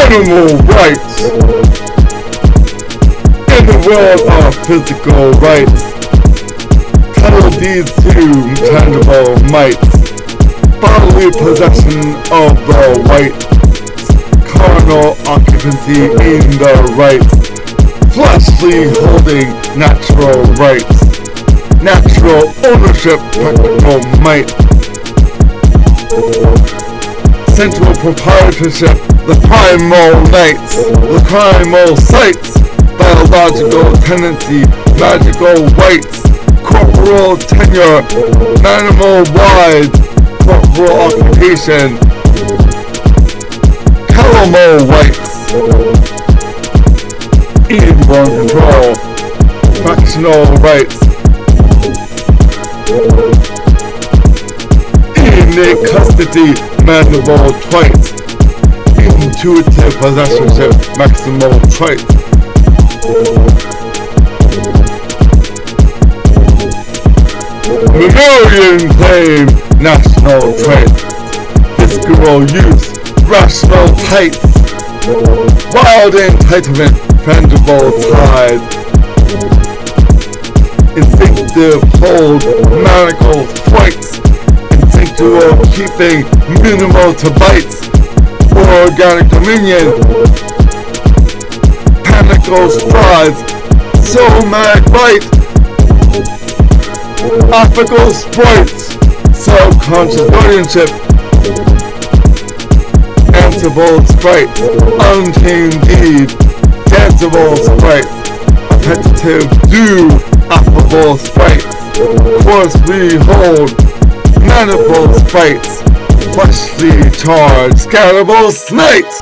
animal rights. In the world of physical rights, title deeds to intangible mights, bodily possession of the rights, carnal occupancy in the rights, fleshly holding natural rights, natural ownership, practical might, central proprietorship, the primal nights, the primal sights, biological tendency, magical rights, corporal tenure, animal-wide, corporal occupation, calamo rights, inborn control, fractional rights, innate custody, mandible twice, intuitive possessorship, maximal traits, mammalian claim, national traits, visceral use, rational tights, wild entitlement, frangible ties, instinctive hold, manacle flights, instinctual keeping, minimal to bites, organic dominion, panical strides, somatic bite, optical sprites, subconscious guardianship, danceable sprites, untamed deed, danceable sprites, appetitive do, affable sprites, course we hold, manifold sprites, fleshly charge, scatterable snakes.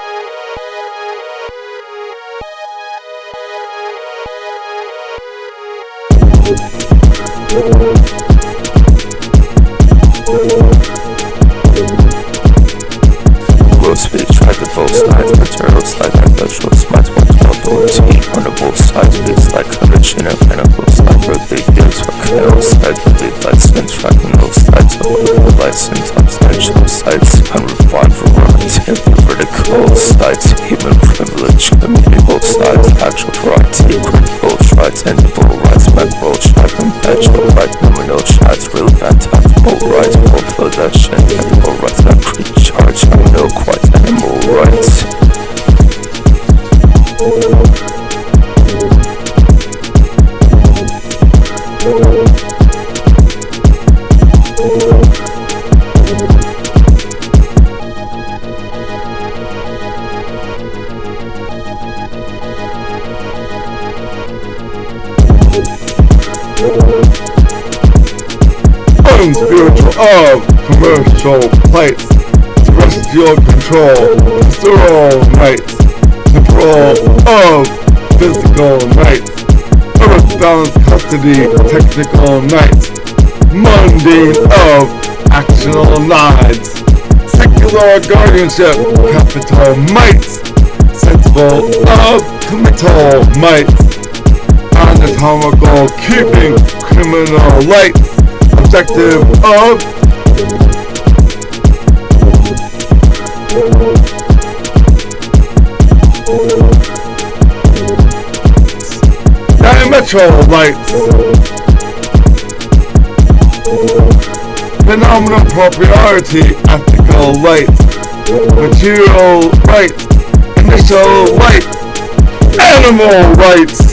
Will speed, try to both sides, materials like virtual smites, ability on the both sides, beats like courage in a pinnacle side, birthday deals for chaos side, believe license, tracking those sides, the license, substantial sides, unrefined variety, vertical sides, human privilege, community both sides, actual variety, critical trides, enable rights, macro tribe, perpetual right, nominal trides, real fantastic rights, full possession, animal rights, not pre-charge, no quite animal rights. Unspiritual of commercial plights, terrestrial control, visceral nights, temporal of physical nights, earth balance custody, technical nights, mundane of actional nights, secular guardianship, capital mights, sensible of committal mights, anatomical keeping, criminal lights, objective of diametral lights, phenomenal propriety, ethical lights, material rights, initial light, animal rights.